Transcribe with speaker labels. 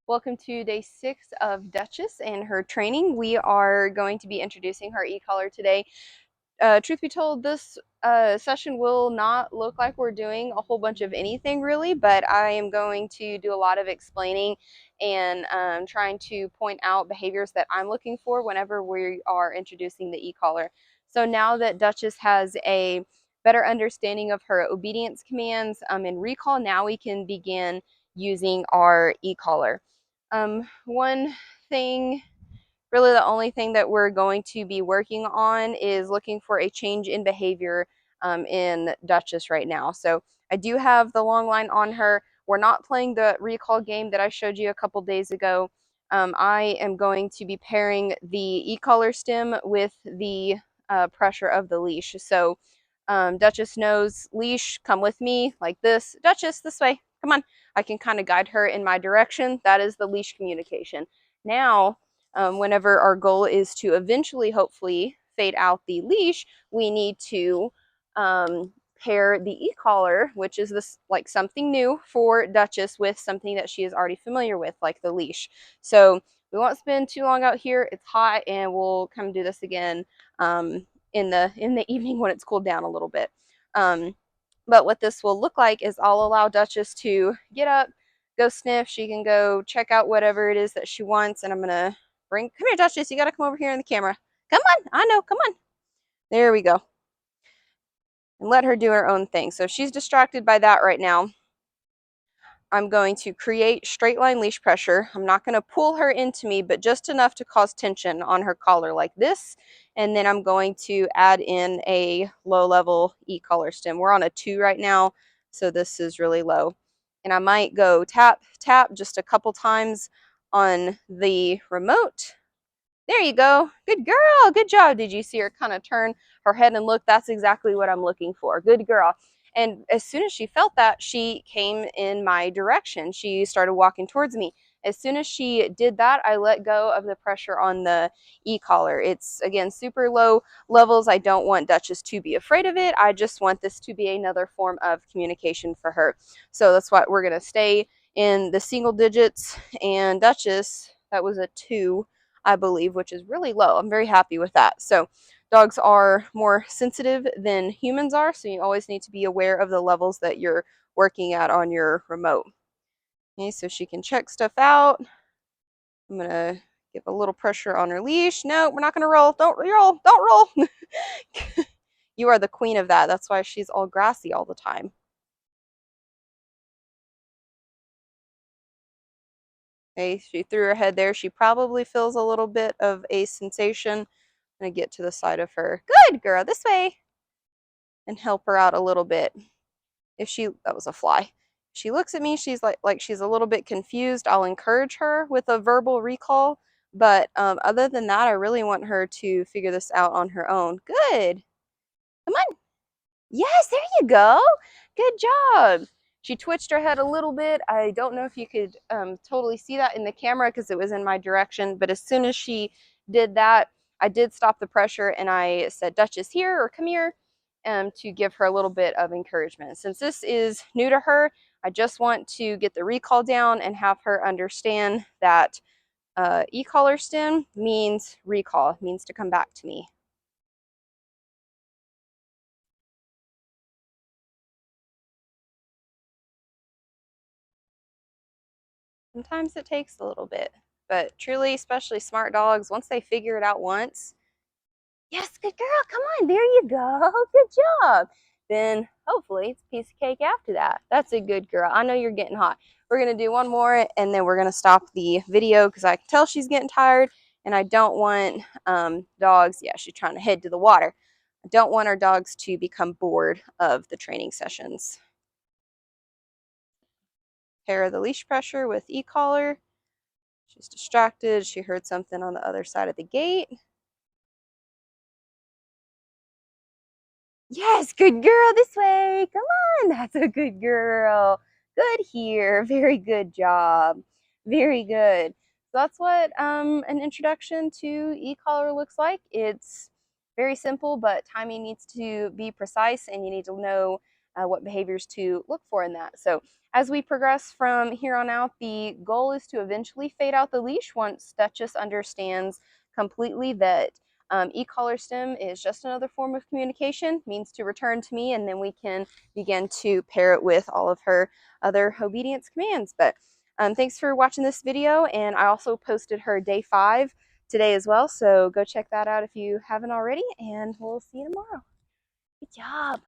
Speaker 1: Welcome to day 6 of Duchess and her training. We are going to be introducing her e-collar today. Truth be told, this session will not look like we're doing a whole bunch of anything really, but I am going to do a lot of explaining and trying to point out behaviors that I'm looking for whenever we are introducing the e-collar. So now that Duchess has a better understanding of her obedience commands and recall, now we can begin using our e-collar. One thing, really the only thing that we're going to be working on is looking for a change in behavior in Duchess right now. So I do have the long line on her. We're not playing the recall game that I showed you a couple days ago. I am going to be pairing the e-collar stem with the pressure of the leash. So Duchess knows leash, come with me, like this. Duchess, this way, come on. I can kind of guide her in my direction. That is the leash communication. Now, whenever our goal is to eventually, hopefully, fade out the leash, we need to pair the e-collar, which is this like something new for Duchess, with something that she is already familiar with, like the leash. So we won't spend too long out here. It's hot, and we'll come do this again in the evening when it's cooled down a little bit. But what this will look like is I'll allow Duchess to get up, go sniff. She can go check out whatever it is that she wants, and I'm gonna come here, Duchess. You gotta come over here in the camera. Come on, I know, come on. There we go. And let her do her own thing. So if she's distracted by that right now, I'm going to create straight line leash pressure. I'm not going to pull her into me, but just enough to cause tension on her collar like this. And then I'm going to add in a low level e-collar stem. We're on a 2 right now, so this is really low. And I might go tap, tap just a couple times on the remote. There you go. Good girl. Good job. Did you see her kind of turn her head and look? That's exactly what I'm looking for. Good girl. And as soon as she felt that, she came in my direction. She started walking towards me. As soon as she did that, I let go of the pressure on the e-collar. It's, again, super low levels. I don't want Duchess to be afraid of it. I just want this to be another form of communication for her. So that's why we're going to stay in the single digits. And Duchess, that was a 2. I believe, which is really low. I'm very happy with that. So dogs are more sensitive than humans are, so you always need to be aware of the levels that you're working at on your remote. Okay, so she can check stuff out. I'm gonna give a little pressure on her leash. No, we're not gonna roll. Don't roll. Don't roll. You are the queen of that. That's why she's all grassy all the time. Okay, she threw her head there. She probably feels a little bit of a sensation. I'm gonna get to the side of her. Good girl, this way. And help her out a little bit. If she, that was a fly. She looks at me, she's like she's a little bit confused. I'll encourage her with a verbal recall, but other than that, I really want her to figure this out on her own. Good. Come on. Yes, there you go. Good job. She twitched her head a little bit. I don't know if you could totally see that in the camera because it was in my direction, but as soon as she did that, I did stop the pressure and I said, Duchess, here, or come here, to give her a little bit of encouragement. Since this is new to her, I just want to get the recall down and have her understand that e-collar stem means recall, means to come back to me. Sometimes it takes a little bit, but truly, especially smart dogs, once they figure it out once, yes, good girl, come on, there you go, good job. Then hopefully it's a piece of cake after that. That's a good girl. I know you're getting hot. We're gonna do one more and then we're gonna stop the video because I can tell she's getting tired and I don't want dogs, yeah, she's trying to head to the water. I don't want our dogs to become bored of the training sessions. Pair the leash pressure with e-collar. She's distracted. She heard something on the other side of the gate. Yes, good girl, this way. Come on, that's a good girl. Good here. Very good job. Very good. So that's what an introduction to e-collar looks like. It's very simple, but timing needs to be precise and you need to know what behaviors to look for in that. So As we progress from here on out, the goal is to eventually fade out the leash once Duchess understands completely that e-collar stim is just another form of communication, means to return to me, and then we can begin to pair it with all of her other obedience commands. But thanks for watching this video, and I also posted her day 5 today as well, so go check that out if you haven't already, and we'll see you tomorrow. Good job.